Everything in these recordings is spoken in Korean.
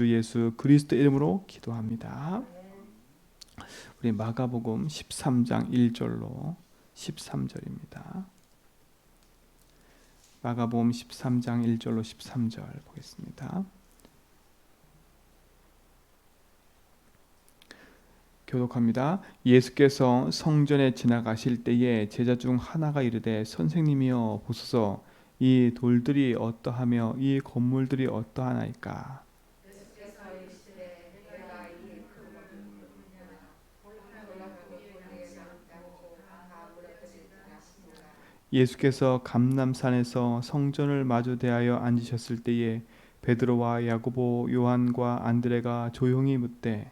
주 예수 그리스도 이름으로 기도합니다. 우리 마가복음 13장 1절로 13절입니다. 마가복음 13장 1절로 13절 보겠습니다. 교독합니다. 예수께서 성전에 지나가실 때에 제자 중 하나가 이르되 선생님이여 보소서 이 돌들이 어떠하며 이 건물들이 어떠하나이까. 예수께서 감람산에서 성전을 마주 대하여 앉으셨을 때에 베드로와 야고보 요한과 안드레가 조용히 묻되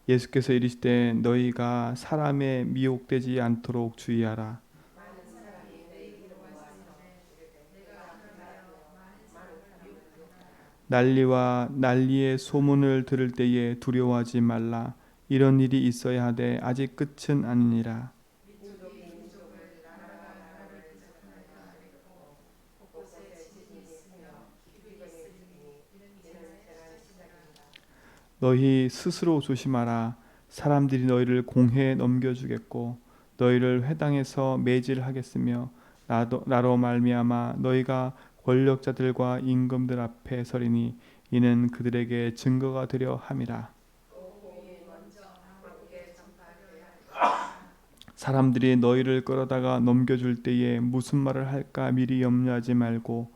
예수께서 이르시되 너희가 사람에 미혹되지 않도록 주의하라. 난리와 난리의 소문을 들을 때에 두려워하지 말라. 이런 일이 있어야 하되 아직 끝은 아니니라. 너희 스스로 조심하라. 사람들이 너희를 공회에 넘겨주겠고 너희를 회당에서 매질하겠으며 나로 말미암아 너희가 권력자들과 임금들 앞에 서리니 이는 그들에게 증거가 되려 함이라. 사람들이 너희를 끌어다가 넘겨줄 때에 무슨 말을 할까 미리 염려하지 말고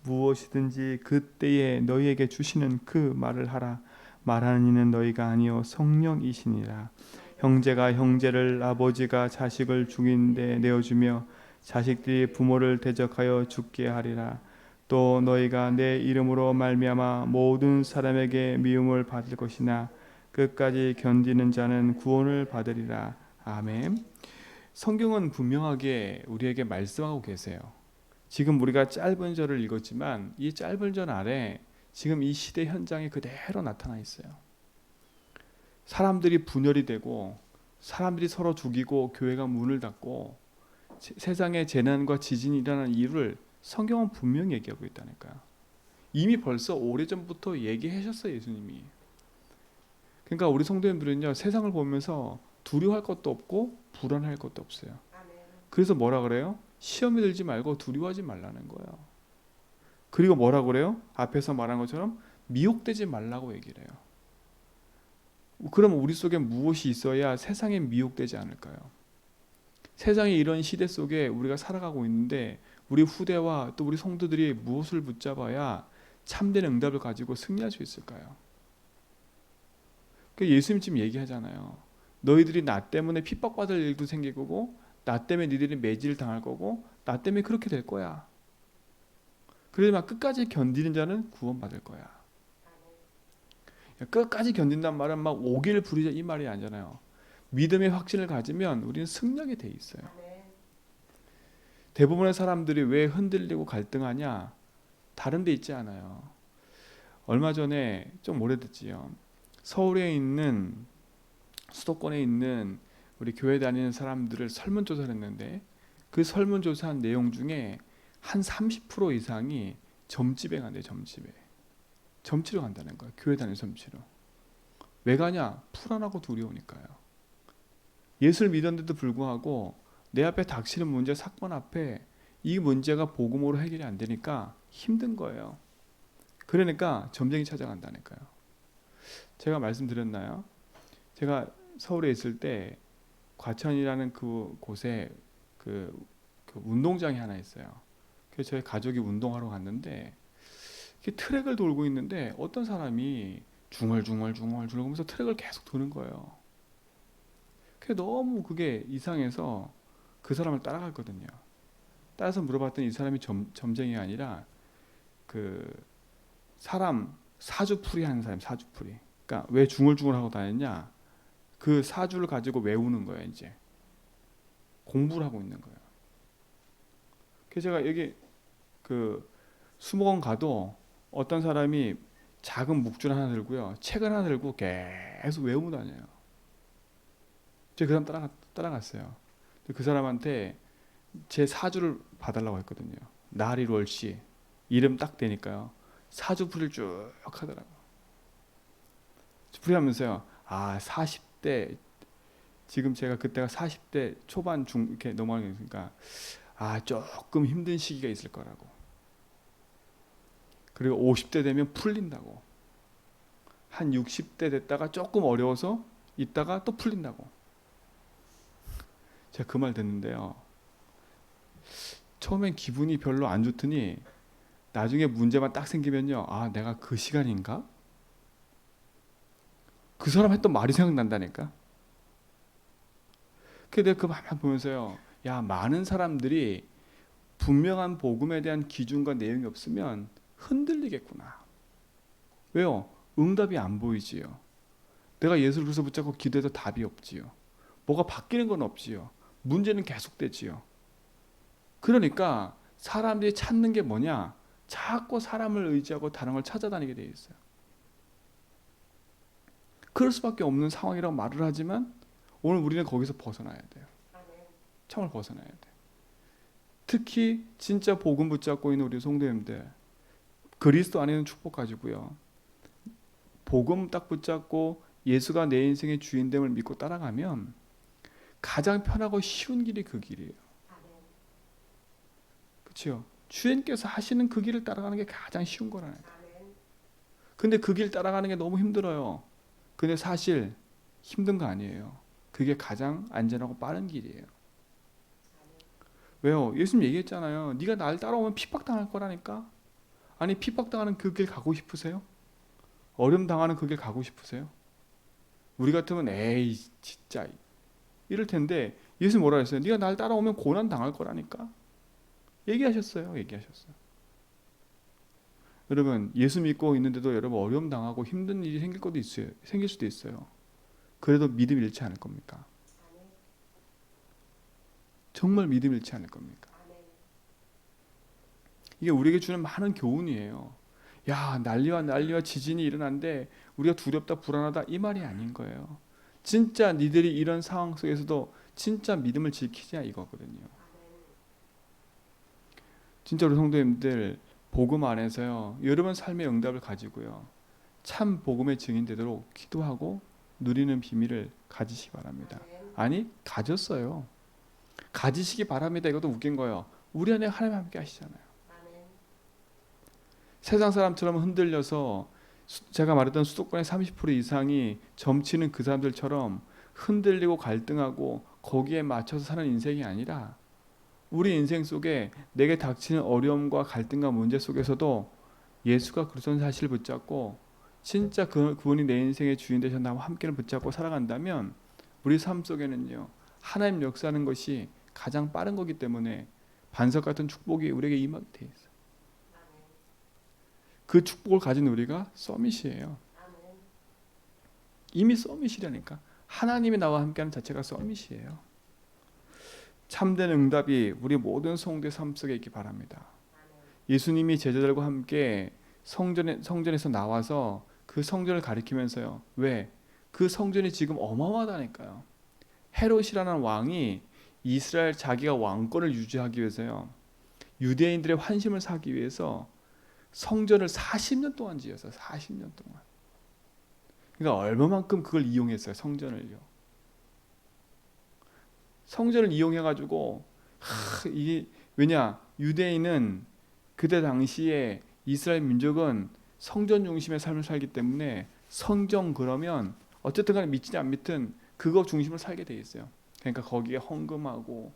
무엇이든지 그때에 너희에게 주시는 그 말을 하라. 말하는 이는 너희가 아니요 성령이시니라. 형제가 형제를 아버지가 자식을 죽인 데 내어주며 자식들이 부모를 대적하여 죽게 하리라. 또 너희가 내 이름으로 말미암아 모든 사람에게 미움을 받을 것이나 끝까지 견디는 자는 구원을 받으리라. 아멘. 성경은 분명하게 우리에게 말씀하고 계세요. 지금 우리가 짧은 절을 읽었지만 이 짧은 절 아래 지금 이 시대 현장이 그대로 나타나 있어요. 사람들이 분열이 되고 사람들이 서로 죽이고 교회가 문을 닫고 세상에 재난과 지진이 일어나는 이유를 성경은 분명히 얘기하고 있다니까요. 이미 벌써 오래전부터 얘기하셨어요, 예수님이. 그러니까 우리 성도님들은요, 세상을 보면서 두려워할 것도 없고 불안할 것도 없어요. 그래서 뭐라 그래요? 시험에 들지 말고 두려워하지 말라는 거예요. 그리고 뭐라 그래요? 앞에서 말한 것처럼 미혹되지 말라고 얘기를 해요. 그럼 우리 속에 무엇이 있어야 세상에 미혹되지 않을까요? 세상의 이런 시대 속에 우리가 살아가고 있는데 우리 후대와 또 우리 성도들이 무엇을 붙잡아야 참된 응답을 가지고 승리할 수 있을까요? 그 예수님 지금 얘기하잖아요. 너희들이 나 때문에 핍박받을 일도 생길 거고 나 때문에 너희들이 매질을 당할 거고 나 때문에 그렇게 될 거야. 그러지만 끝까지 견디는 자는 구원받을 거야. 끝까지 견딘다는 말은 막 오기를 부리자 이 말이 아니잖아요. 믿음의 확신을 가지면 우리는 승리하게 돼 있어요. 대부분의 사람들이 왜 흔들리고 갈등하냐? 다른 데 있지 않아요. 얼마 전에 좀 오래됐지요. 서울에 있는 수도권에 있는 우리 교회 다니는 사람들을 설문조사를 했는데 그 설문조사한 내용 중에 한 30% 이상이 점집에 간대요. 점치러 간다는 거예요. 교회 다니는 점치러. 왜 가냐? 불안하고 두려우니까요. 예수를 믿었는데도 불구하고 내 앞에 닥치는 문제, 사건 앞에 이 문제가 복음으로 해결이 안 되니까 힘든 거예요. 그러니까 점쟁이 찾아간다니까요. 제가 말씀드렸나요? 제가 서울에 있을 때 과천이라는 그 곳에 그 운동장이 하나 있어요. 그래서 저희 가족이 운동하러 갔는데 트랙을 돌고 있는데 어떤 사람이 중얼중얼 하면서 트랙을 계속 도는 거예요. 그게 너무 그게 이상해서 그 사람을 따라갔거든요. 따라서 물어봤더니 이 사람이 점쟁이가 아니라 그 사람 사주풀이 하는 사람, 사주풀이. 그러니까 왜 중얼중얼 하고 다녔냐? 그 사주를 가지고 외우는 거예요. 이제 공부를 하고 있는 거예요. 그래서 제가 여기 그 수목원 가도 어떤 사람이 작은 묵줄 하나 들고요, 책을 하나 들고 계속 외우고 다녀요. 제가 그 사람 따라갔어요. 그 사람한테 제 사주를 봐달라고 했거든요. 나리 월시 이름 딱 되니까요. 사주 풀이를 쭉 하더라고. 풀이하면서요. 아 40대 지금 제가 그때가 40대 초반 중 이렇게 넘어가니까 아 조금 힘든 시기가 있을 거라고. 그리고 50대 되면 풀린다고. 한 60대 됐다가 조금 어려워서 있다가 또 풀린다고. 제가 그 말 듣는데요. 처음엔 기분이 별로 안 좋더니 나중에 문제만 딱 생기면요. 아 내가 그 시간인가? 그 사람 했던 말이 생각난다니까. 그래서 내가 그 말만 보면서요. 야 많은 사람들이 분명한 복음에 대한 기준과 내용이 없으면 흔들리겠구나. 왜요? 응답이 안 보이지요. 내가 예수를 그래서 붙잡고 기도해도 답이 없지요. 뭐가 바뀌는 건 없지요. 문제는 계속되지요. 그러니까 사람들이 찾는 게 뭐냐? 자꾸 사람을 의지하고 다른 걸 찾아다니게 돼 있어요. 그럴 수밖에 없는 상황이라고 말을 하지만 오늘 우리는 거기서 벗어나야 돼요. 참을 벗어나야 돼요. 특히 진짜 복음 붙잡고 있는 우리 성도님들 그리스도 안에 있는 축복 가지고요. 복음 딱 붙잡고 예수가 내 인생의 주인됨을 믿고 따라가면 가장 편하고 쉬운 길이 그 길이에요. 그렇죠? 주님께서 하시는 그 길을 따라가는 게 가장 쉬운 거라는 거예요. 근데 그 길 따라가는 게 너무 힘들어요. 근데 사실 힘든 거 아니에요. 그게 가장 안전하고 빠른 길이에요. 왜요? 예수님 얘기했잖아요. 네가 날 따라오면 핍박당할 거라니까. 아니 핍박당하는 그 길 가고 싶으세요? 어려움 당하는 그 길 가고 싶으세요? 우리 같으면 에이 진짜 이럴 텐데 예수님 뭐라 했어요? 네가 날 따라오면 고난 당할 거라니까. 얘기하셨어요. 여러분 예수 믿고 있는데도 여러분 어려움 당하고 힘든 일이 생길 수도 있어요. 그래도 믿음 잃지 않을 겁니까? 정말 믿음 잃지 않을 겁니까? 이게 우리에게 주는 많은 교훈이에요. 야 난리와 지진이 일어난데 우리가 두렵다 불안하다 이 말이 아닌 거예요. 진짜 니들이 이런 상황 속에서도 진짜 믿음을 지키자 이거거든요. 진짜 우리 성도님들 복음 안에서요. 여러분 삶의 응답을 가지고요. 참 복음의 증인 되도록 기도하고 누리는 비밀을 가지시기 바랍니다. 아니 가졌어요. 가지시기 바랍니다. 이것도 웃긴 거예요. 우리 안에 하나님 함께 하시잖아요. 세상 사람처럼 흔들려서 제가 말했던 수도권의 30% 이상이 점치는 그 사람들처럼 흔들리고 갈등하고 거기에 맞춰서 사는 인생이 아니라 우리 인생 속에 내게 닥치는 어려움과 갈등과 문제 속에서도 예수가 그리스도인 사실을 붙잡고 진짜 그분이 내 인생의 주인 되셨나고 함께를 붙잡고 살아간다면 우리 삶 속에는요 하나님 역사하는 것이 가장 빠른 거기 때문에 반석 같은 축복이 우리에게 임하게 돼 있어요. 그 축복을 가진 우리가 서밋이에요. 이미 서밋이라니까. 하나님이 나와 함께하는 자체가 서밋이에요. 참된 응답이 우리 모든 성도의 삶 속에 있기 바랍니다. 예수님이 제자들과 함께 성전에서 나와서 그 성전을 가리키면서요. 왜? 그 성전이 지금 어마어마하다니까요. 헤롯이라는 왕이 이스라엘 자기가 왕권을 유지하기 위해서요. 유대인들의 환심을 사기 위해서 성전을 40년 동안 지었어요. 40년 동안. 그러니까 얼마만큼 그걸 이용했어요. 성전을요. 성전을 이용해가지고 이게 왜냐 유대인은 그때 당시에 이스라엘 민족은 성전 중심의 삶을 살기 때문에 성전 그러면 어쨌든 간에 믿지 안 믿든 그거 중심으로 살게 돼 있어요. 그러니까 거기에 헌금하고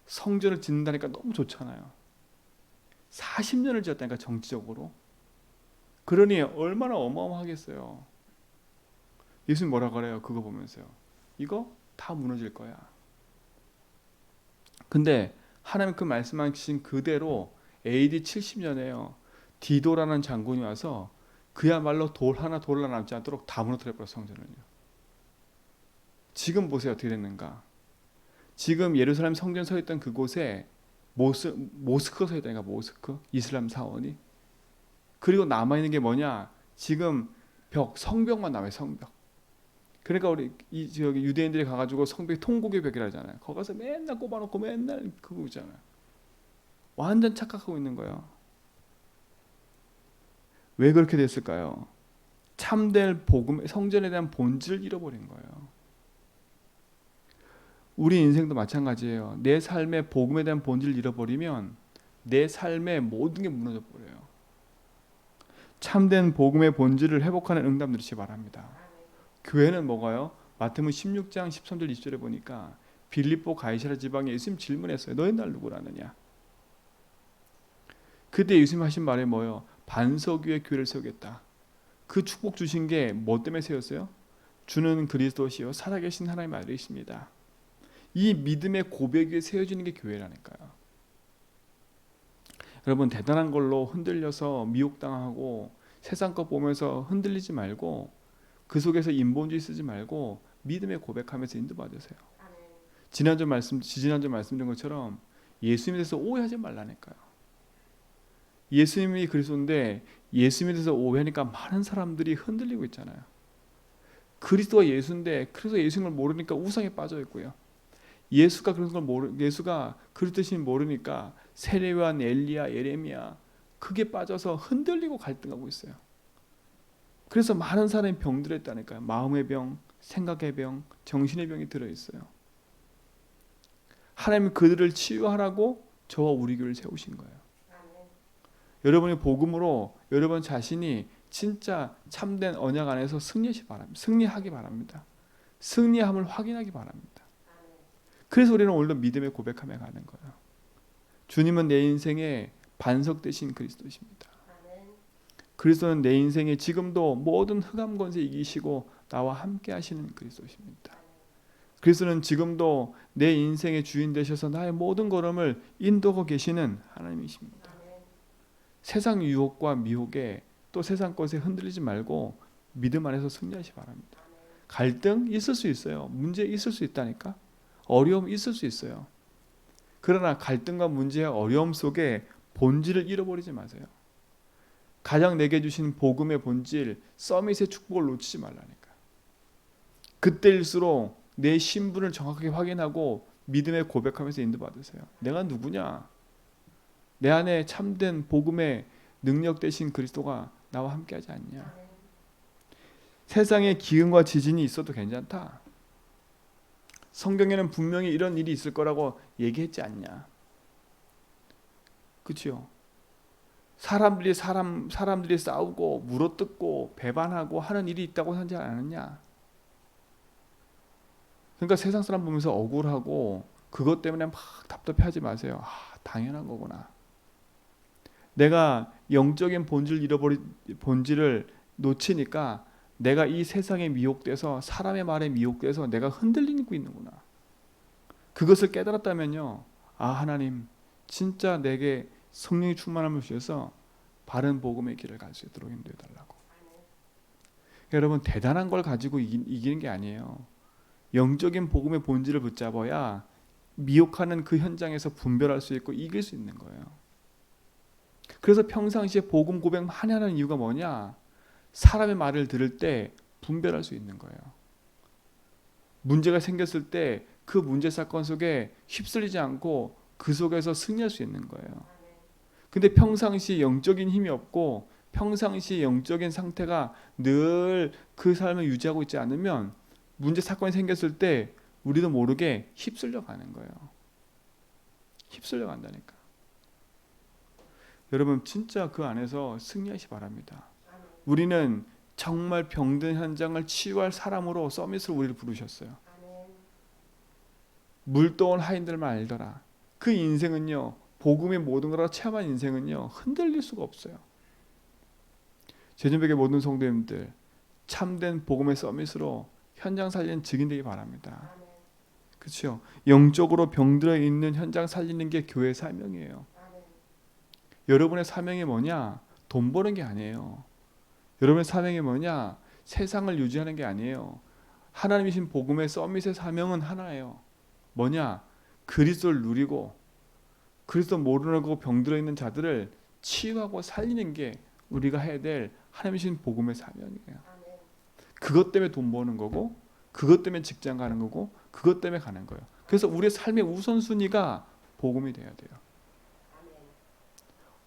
성전을 짓는다니까 너무 좋잖아요. 40년을 지었다니까 정치적으로. 그러니 얼마나 어마어마하겠어요. 예수님 뭐라 그래요? 그거 보면서요. 이거 다 무너질 거야. 근데 하나님 그 말씀하신 그대로 AD 70년에요. 디도라는 장군이 와서 그야말로 돌 하나 남지 않도록 다 무너뜨려버려 성전을요. 지금 보세요 어떻게 됐는가. 지금 예루살렘 성전 서 있던 그곳에 모스크가 서 있다니까. 모스크 이슬람 사원이. 그리고 남아있는 게 뭐냐. 지금 성벽만 남아요. 성벽. 그러니까 우리 저기 유대인들이 가가지고 성벽 통곡의 벽이라 하잖아요. 거기 가서 맨날 꼽아놓고 맨날 그거 있잖아요. 완전 착각하고 있는 거예요. 왜 그렇게 됐을까요? 참될 복음, 성전에 대한 본질을 잃어버린 거예요. 우리 인생도 마찬가지예요. 내 삶의 복음에 대한 본질을 잃어버리면 내 삶의 모든 게 무너져 버려요. 참된 복음의 본질을 회복하는 응답 누리시기 바랍니다. 교회는 뭐가요? 마태복음 16장 13절 20절에 보니까 빌립보 가이사랴 지방에 예수님 질문했어요. 너희 날 누구라 하느냐? 그때 예수님 하신 말이 뭐예요? 반석 위에 교회를 세우겠다. 그 축복 주신 게 뭐 때문에 세웠어요? 주는 그리스도시요 살아계신 하나님의 아들이십니다. 이 믿음의 고백 위에 세워지는 게 교회라니까요. 여러분 대단한 걸로 흔들려서 미혹당하고 세상 것 보면서 흔들리지 말고 그 속에서 인본주의 쓰지 말고 믿음의 고백하면서 인도받으세요. 지난주 말씀드린 것처럼 예수님에 대해서 오해하지 말라니까요. 예수님이 그리스도인데 예수님에 대해서 오해하니까 많은 사람들이 흔들리고 있잖아요. 그리스도가 예수인데 그래서 예수님을 모르니까 우상에 빠져 있고요. 예수가 그리스도신 모르니까 세례요한, 엘리야, 예레미야 그게 빠져서 흔들리고 갈등하고 있어요. 그래서 많은 사람이 병들었다니까요. 마음의 병, 생각의 병, 정신의 병이 들어있어요. 하나님은 그들을 치유하라고 저와 우리 교회를 세우신 거예요. 여러분의 복음으로 여러분 자신이 진짜 참된 언약 안에서 승리하기 바랍니다. 승리함을 확인하기 바랍니다. 그래서 우리는 오늘도 믿음의 고백하며 가는 거예요. 주님은 내 인생의 반석 되신 그리스도십니다. 그리스도는 내 인생에 지금도 모든 흑암 권세 이기시고 나와 함께 하시는 그리스도십니다. 그리스도는 지금도 내 인생의 주인 되셔서 나의 모든 걸음을 인도하고 계시는 하나님이십니다. 세상 유혹과 미혹에 또 세상 것에 흔들리지 말고 믿음 안에서 승리하시기 바랍니다. 갈등 있을 수 있어요. 문제 있을 수 있다니까. 어려움 있을 수 있어요. 그러나 갈등과 문제와 어려움 속에 본질을 잃어버리지 마세요. 가장 내게 주신 복음의 본질, 서밋의 축복을 놓치지 말라니까. 그때일수록 내 신분을 정확하게 확인하고 믿음의 고백하면서 인도받으세요. 내가 누구냐? 내 안에 참된 복음의 능력 되신 그리스도가 나와 함께하지 않냐? 세상에 기근과 지진이 있어도 괜찮다. 성경에는 분명히 이런 일이 있을 거라고 얘기했지 않냐? 그렇죠? 사람들이 싸우고 물어뜯고 배반하고 하는 일이 있다고 하지 않았냐? 그러니까 세상 사람 보면서 억울하고 그것 때문에 막 답답해하지 마세요. 당연한 거구나. 내가 영적인 본질을 놓치니까 내가 이 세상에 미혹돼서 사람의 말에 미혹돼서 내가 흔들리고 있는구나. 그것을 깨달았다면요. 하나님 진짜 내게 성령이 충만함을 주셔서 바른 복음의 길을 갈 수 있도록 인도해 달라고. 여러분 대단한 걸 가지고 이기는 게 아니에요. 영적인 복음의 본질을 붙잡아야 미혹하는 그 현장에서 분별할 수 있고 이길 수 있는 거예요. 그래서 평상시에 복음 고백 많이 하는 이유가 뭐냐? 사람의 말을 들을 때 분별할 수 있는 거예요. 문제가 생겼을 때 그 문제 사건 속에 휩쓸리지 않고 그 속에서 승리할 수 있는 거예요. 근데 평상시 영적인 힘이 없고 평상시 영적인 상태가 늘 그 삶을 유지하고 있지 않으면 문제 사건이 생겼을 때 우리도 모르게 휩쓸려 가는 거예요. 휩쓸려 간다니까. 여러분 진짜 그 안에서 승리하시기 바랍니다. 우리는 정말 병든 현장을 치유할 사람으로 서밋으로 우리를 부르셨어요. 물도온 하인들만 알더라. 그 인생은요. 복음의 모든 걸 체험한 인생은요. 흔들릴 수가 없어요. 제주백의 모든 성도님들 참된 복음의 서밋으로 현장 살리는 증인 되기 바랍니다. 그렇죠? 영적으로 병들어 있는 현장 살리는 게 교회의 사명이에요. 여러분의 사명이 뭐냐? 돈 버는 게 아니에요. 여러분의 사명이 뭐냐? 세상을 유지하는 게 아니에요. 하나님이신 복음의 서밋의 사명은 하나예요. 뭐냐? 그리스도를 누리고 그리스도 모르고 병들어 있는 자들을 치유하고 살리는 게 우리가 해야 될 하나님이신 복음의 사명이에요. 그것 때문에 돈 버는 거고 그것 때문에 직장 가는 거고 그것 때문에 가는 거예요. 그래서 우리의 삶의 우선순위가 복음이 돼야 돼요.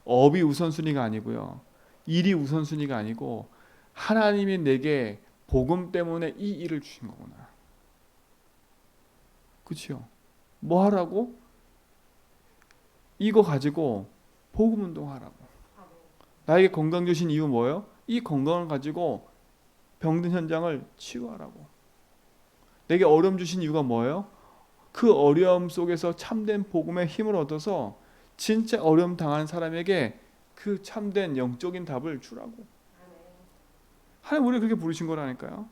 업이 우선순위가 아니고요. 일이 우선순위가 아니고 하나님이 내게 복음 때문에 이 일을 주신 거구나. 그렇죠? 뭐 하라고? 이거 가지고 복음 운동하라고. 나에게 건강 주신 이유 뭐예요? 이 건강을 가지고 병든 현장을 치유하라고. 내게 어려움 주신 이유가 뭐예요? 그 어려움 속에서 참된 복음의 힘을 얻어서 진짜 어려움 당한 사람에게 그 참된 영적인 답을 주라고. 하나님 우리를 그렇게 부르신 거라니까요.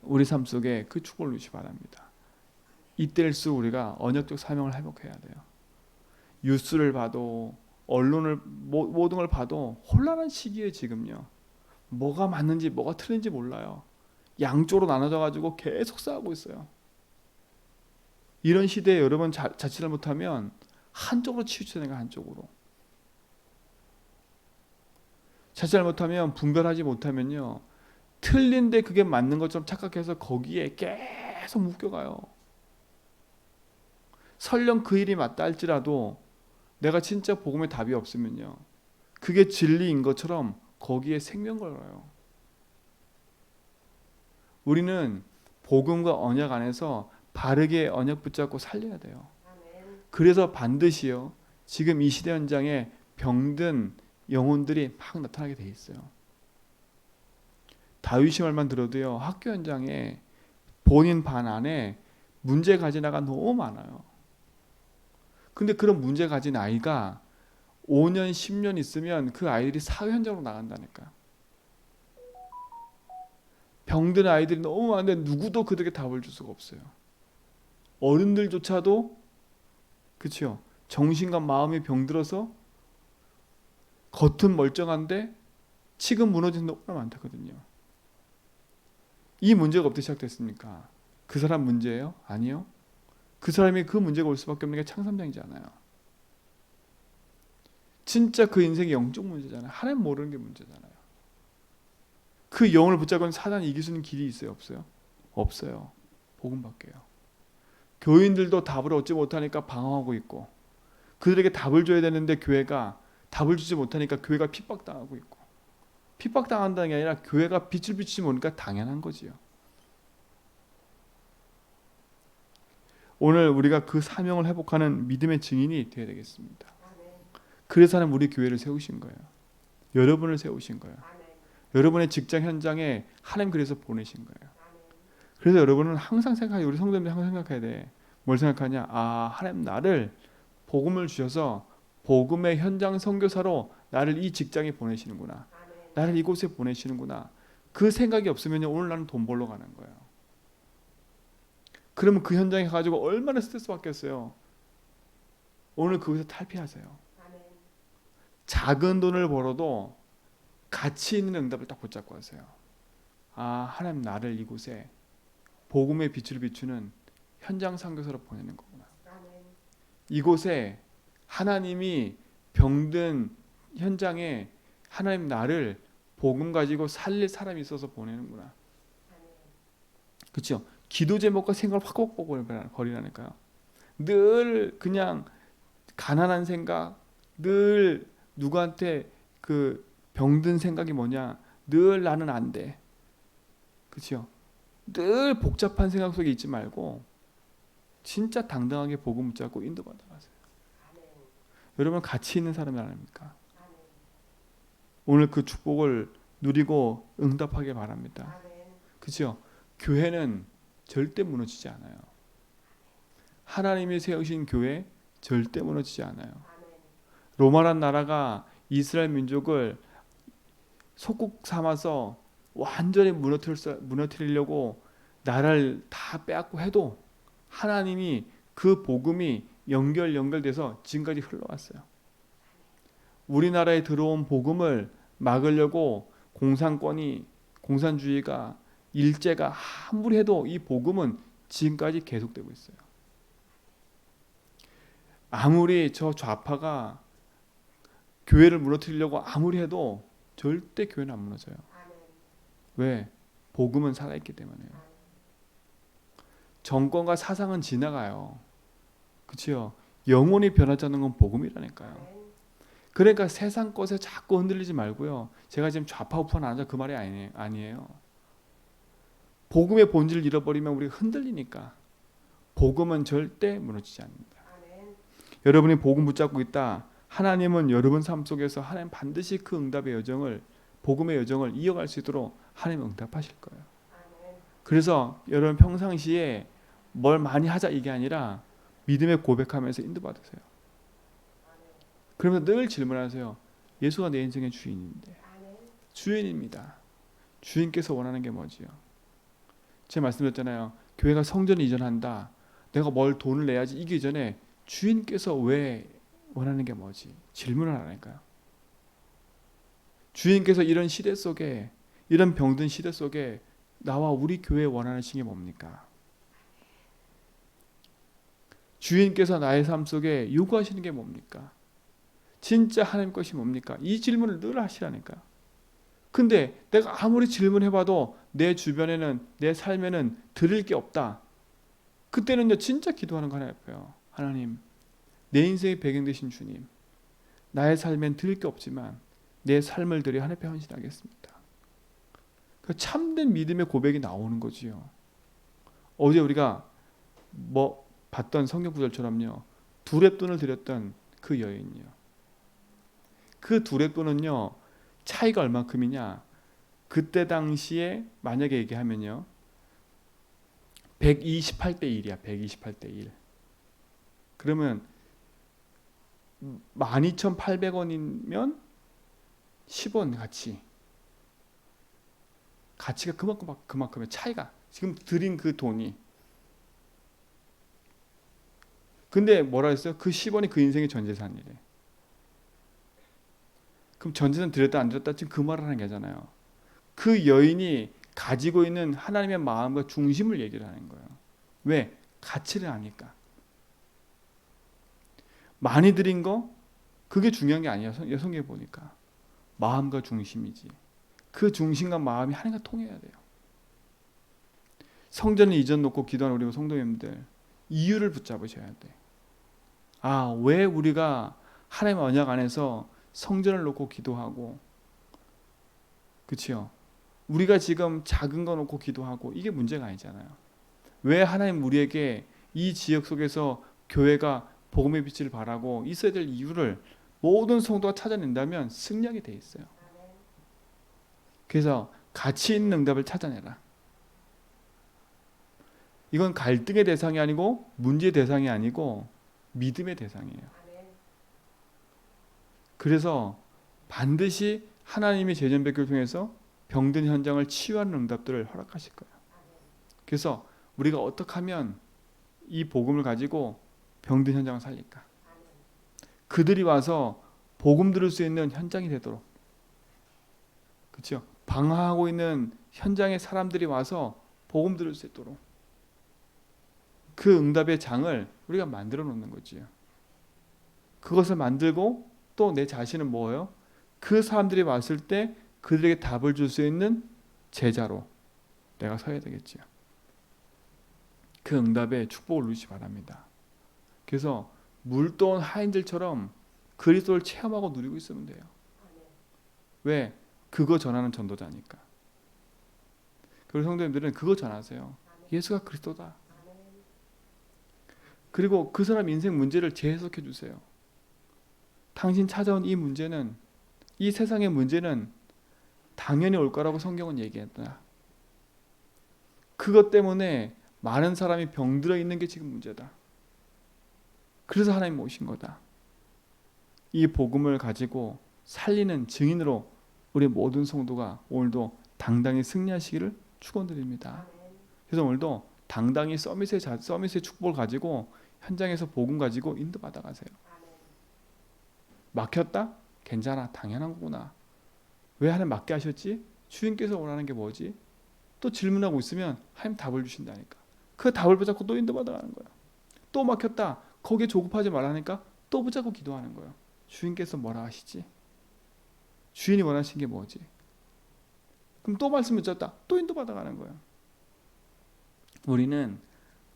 우리 삶 속에 그 축복을 누리시 바랍니다. 이때일수록 우리가 언약적 사명을 회복해야 돼요. 뉴스를 봐도 언론을 모든 걸 봐도 혼란한 시기에 지금요. 뭐가 맞는지 뭐가 틀린지 몰라요. 양쪽으로 나눠져 가지고 계속 싸우고 있어요. 이런 시대에 여러분 자치를 못하면 한쪽으로 치우쳐야 한쪽으로. 자치를 못하면 분별하지 못하면요. 틀린데 그게 맞는 것처럼 착각해서 거기에 계속 묶여가요. 설령 그 일이 맞다 할지라도 내가 진짜 복음의 답이 없으면요. 그게 진리인 것처럼 거기에 생명 걸어요. 우리는 복음과 언약 안에서 바르게 언약 붙잡고 살려야 돼요. 그래서 반드시요. 지금 이 시대 현장에 병든 영혼들이 막 나타나게 돼 있어요. 다윗이 말만 들어도요. 학교 현장에 본인 반 안에 문제 가진 아이가 너무 많아요. 근데 그런 문제 가진 아이가 5년, 10년 있으면 그 아이들이 사회 현장으로 나간다니까. 병든 아이들이 너무 많은데 누구도 그들에게 답을 줄 수가 없어요. 어른들조차도 그렇죠. 정신과 마음이 병들어서 겉은 멀쩡한데 치금 무너진 너무나 많다거든요. 이 문제가 어떻게 시작됐습니까? 그 사람 문제예요? 아니요. 그 사람이 그 문제가 올 수밖에 없는 게 창삼장이잖아요. 진짜 그 인생이 영적 문제잖아요. 하나님 모르는 게 문제잖아요. 그 영을 붙잡고 있는 사단이 이길 수 있는 길이 있어요? 없어요? 없어요. 복음밖에요. 교인들도 답을 얻지 못하니까 방황하고 있고 그들에게 답을 줘야 되는데 교회가 답을 주지 못하니까 교회가 핍박당하고 있고 핍박당한다는 게 아니라 교회가 빛을 비추지 못하니까 당연한 거지요. 오늘 우리가 그 사명을 회복하는 믿음의 증인이 되어야 되겠습니다. 그래서 하나님 우리 교회를 세우신 거예요. 여러분을 세우신 거예요. 여러분의 직장 현장에 하나님 그래서 보내신 거예요. 그래서 여러분은 항상 생각해요. 우리 성도님들 항상 생각해야 돼. 뭘 생각하냐? 아, 하나님 나를 복음을 주셔서 복음의 현장 선교사로 나를 이 직장에 보내시는구나. 나를 이곳에 보내시는구나. 그 생각이 없으면 오늘 나는 돈 벌러 가는 거예요. 그러면 그 현장에 가지고 얼마나 스트레스 받겠어요. 오늘 거기서 탈피하세요. 작은 돈을 벌어도 가치 있는 응답을 딱 붙잡고 하세요. 아, 하나님 나를 이곳에 복음의 빛을 비추는 현장 선교사로 보내는 거구나. 이곳에 하나님이 병든 현장에 하나님 나를 복음 가지고 살릴 사람이 있어서 보내는구나. 그렇죠? 기도 제목과 생각을 확 버리라니까요. 늘 그냥 가난한 생각, 늘 누구한테 그 병든 생각이 뭐냐, 늘 나는 안 돼. 그렇죠? 늘 복잡한 생각 속에 있지 말고 진짜 당당하게 복음 붙잡고 인도받아 가세요. 여러분 가치 있는 사람이 아닙니까? 오늘 그 축복을 누리고 응답하길 바랍니다. 그렇죠? 교회는 절대 무너지지 않아요. 하나님이 세우신 교회 절대 무너지지 않아요. 로마란 나라가 이스라엘 민족을 속국 삼아서 완전히 무너뜨리려고 나라를 다 빼앗고 해도 하나님이 그 복음이 연결돼서 지금까지 흘러왔어요. 우리나라에 들어온 복음을 막으려고 공산주의가 일제가 아무리 해도 이 복음은 지금까지 계속되고 있어요. 아무리 저 좌파가 교회를 무너뜨리려고 아무리 해도 절대 교회는 안 무너져요. 왜? 복음은 살아있기 때문에요. 정권과 사상은 지나가요. 그렇죠? 영혼이 변하지 않는 건 복음이라니까요. 그러니까 세상 것에 자꾸 흔들리지 말고요. 제가 지금 좌파 우파 나누자 그 말이 아니에요. 복음의 본질을 잃어버리면 우리가 흔들리니까. 복음은 절대 무너지지 않는다. 여러분이 복음 붙잡고 있다. 하나님은 여러분 삶 속에서 하나님 반드시 그 응답의 여정을, 복음의 여정을 이어갈 수 있도록 하나님 응답하실 거예요. 그래서 여러분 평상시에 뭘 많이 하자 이게 아니라 믿음의 고백하면서 인도받으세요. 그러면서 늘 질문하세요. 예수가 내 인생의 주인인데. 주인입니다. 주인께서 원하는 게 뭐지요? 제가 말씀드렸잖아요. 교회가 성전을 이전한다. 내가 뭘 돈을 내야지 이기 전에 주인께서 왜 원하는 게 뭐지? 질문을 하라니까요. 주인께서 이런 시대 속에, 이런 병든 시대 속에 나와 우리 교회에 원하시는 게 뭡니까? 주인께서 나의 삶 속에 요구하시는 게 뭡니까? 진짜 하나님 것이 뭡니까? 이 질문을 늘 하시라니까요. 근데 내가 아무리 질문해봐도 내 주변에는, 내 삶에는 드릴 게 없다. 그때는요 진짜 기도하는 거 하나 옆에요. 하나님, 내 인생의 배경 되신 주님, 나의 삶엔 드릴 게 없지만 내 삶을 드려 하나님 앞에 헌신하겠습니다. 그 참된 믿음의 고백이 나오는 거지요. 어제 우리가 봤던 성경 구절처럼요, 두렙돈을 드렸던 그 여인이요. 그 두렙돈은요 차이가 얼마큼이냐? 그때 당시에 만약에 얘기하면요 128대 1이야. 128대 1. 그러면 12,800원이면 10원 가치가 그만큼의 차이가, 지금 드린 그 돈이. 근데 뭐라 했어요? 그 10원이 그 인생의 전 재산이래. 그럼 전 재산 드렸다 안 드렸다 지금 그 말을 하는 게잖아요. 그 여인이 가지고 있는 하나님의 마음과 중심을 얘기를 하는 거예요. 왜? 가치를 아니까. 많이 드린 거 그게 중요한 게 아니야. 성경에 보니까 마음과 중심이지. 그 중심과 마음이 하나님과 통해야 돼요. 성전을 이전 놓고 기도하는 우리 성도님들, 이유를 붙잡으셔야 돼. 왜 우리가 하나님의 언약 안에서 성전을 놓고 기도하고, 그렇죠? 우리가 지금 작은 거 놓고 기도하고 이게 문제가 아니잖아요. 왜 하나님 우리에게 이 지역 속에서 교회가 복음의 빛을 발하고 있어야 될 이유를 모든 성도가 찾아낸다면 승리하게 돼 있어요. 그래서 가치 있는 응답을 찾아내라. 이건 갈등의 대상이 아니고 문제의 대상이 아니고 믿음의 대상이에요. 그래서 반드시 하나님이 재전백교를 통해서 병든 현장을 치유하는 응답들을 허락하실 거예요. 그래서 우리가 어떻게 하면 이 복음을 가지고 병든 현장을 살릴까? 그들이 와서 복음 들을 수 있는 현장이 되도록, 그렇죠? 방황하고 있는 현장에 사람들이 와서 복음 들을 수 있도록 그 응답의 장을 우리가 만들어 놓는 거지요. 그것을 만들고 또 내 자신은 뭐예요? 그 사람들이 왔을 때 그들에게 답을 줄 수 있는 제자로 내가 서야 되겠지요. 그 응답에 축복을 누리시 바랍니다. 그래서 물도온 하인들처럼 그리스도를 체험하고 누리고 있으면 돼요. 왜? 그거 전하는 전도자니까. 그리고 성도님들은 그거 전하세요. 예수가 그리스도다. 그리고 그 사람 인생 문제를 재해석해 주세요. 당신 찾아온 이 문제는, 이 세상의 문제는 당연히 올 거라고 성경은 얘기했다. 그것 때문에 많은 사람이 병들어 있는 게 지금 문제다. 그래서 하나님 오신 거다. 이 복음을 가지고 살리는 증인으로 우리 모든 성도가 오늘도 당당히 승리하시기를 축원드립니다. 그래서 오늘도 당당히 서밋의 축복을 가지고 현장에서 복음 가지고 인도받아 가세요. 막혔다? 괜찮아. 당연한 거구나. 왜 하나님 막게 하셨지? 주인께서 원하는 게 뭐지? 또 질문하고 있으면 하나님 답을 주신다니까. 그 답을 붙잡고 또 인도받아 가는 거야. 또 막혔다. 거기에 조급하지 말라니까 또 붙잡고 기도하는 거예요. 주인께서 뭐라 하시지? 주인이 원하신 게 뭐지? 그럼 또 말씀을 듣다 또 인도받아가는 거예요. 우리는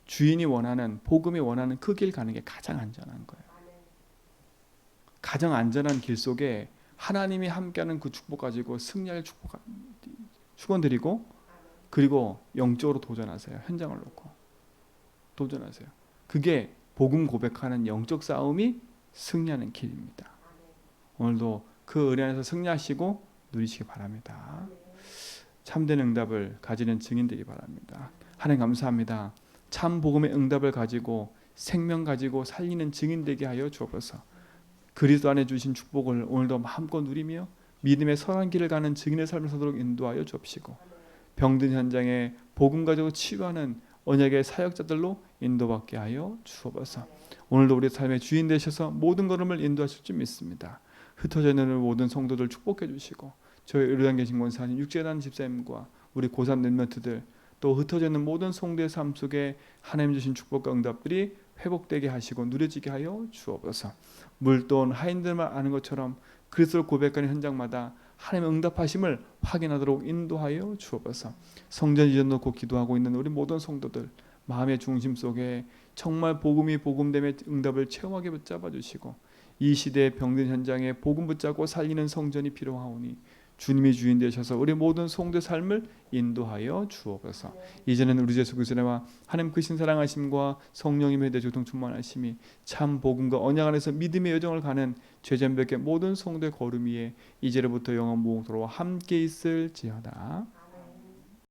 주인이 원하는, 복음이 원하는 그 길 가는 게 가장 안전한 거예요. 가장 안전한 길 속에 하나님이 함께하는 그 축복 가지고 승리할 축원드리고, 그리고 영적으로 도전하세요. 현장을 놓고 도전하세요. 그게 복음 고백하는 영적 싸움이 승리하는 길입니다. 오늘도 그 은혜 안에서 승리하시고 누리시기 바랍니다. 참된 응답을 가지는 증인 되기 바랍니다. 하나님 감사합니다. 참 복음의 응답을 가지고 생명 가지고 살리는 증인 되게 하여 주옵소서. 그리스도 안에 주신 축복을 오늘도 마음껏 누리며 믿음의 선한 길을 가는 증인의 삶을 사도록 인도하여 주옵시고, 병든 현장에 복음 가지고 치유하는 언약의 사역자들로 인도받게 하여 주옵소서. 오늘도 우리 삶의 주인 되셔서 모든 걸음을 인도하실 줄 믿습니다. 흩어져 있는 모든 성도들 축복해 주시고, 저희 의료단 계신 권사님, 육재단 집사님과 우리 고3 랩런트들, 또 흩어져 있는 모든 성도의 삶 속에 하나님 주신 축복과 응답들이 회복되게 하시고 누려지게 하여 주옵소서. 물돈 하인들만 아는 것처럼 그리스도를 고백하는 현장마다 하나님의 응답하심을 확인하도록 인도하여 주옵소서. 성전 이전 놓고 기도하고 있는 우리 모든 성도들 마음의 중심 속에 정말 복음이 복음됨의 응답을 체험하게 붙잡아 주시고, 이 시대의 병든 현장에 복음 붙잡고 살리는 성전이 필요하오니 주님이 주인 되셔서 우리 모든 성도의 삶을 인도하여 주옵소서. 이제는 우리 주 예수 그리스도와 하나님 크신 사랑하심과 성령님의 대조동 충만하심이 참 복음과 언약 안에서 믿음의 여정을 가는 죄전백의 모든 성도의 걸음 위에 이제로부터 영원 무궁토록 함께 있을지어다.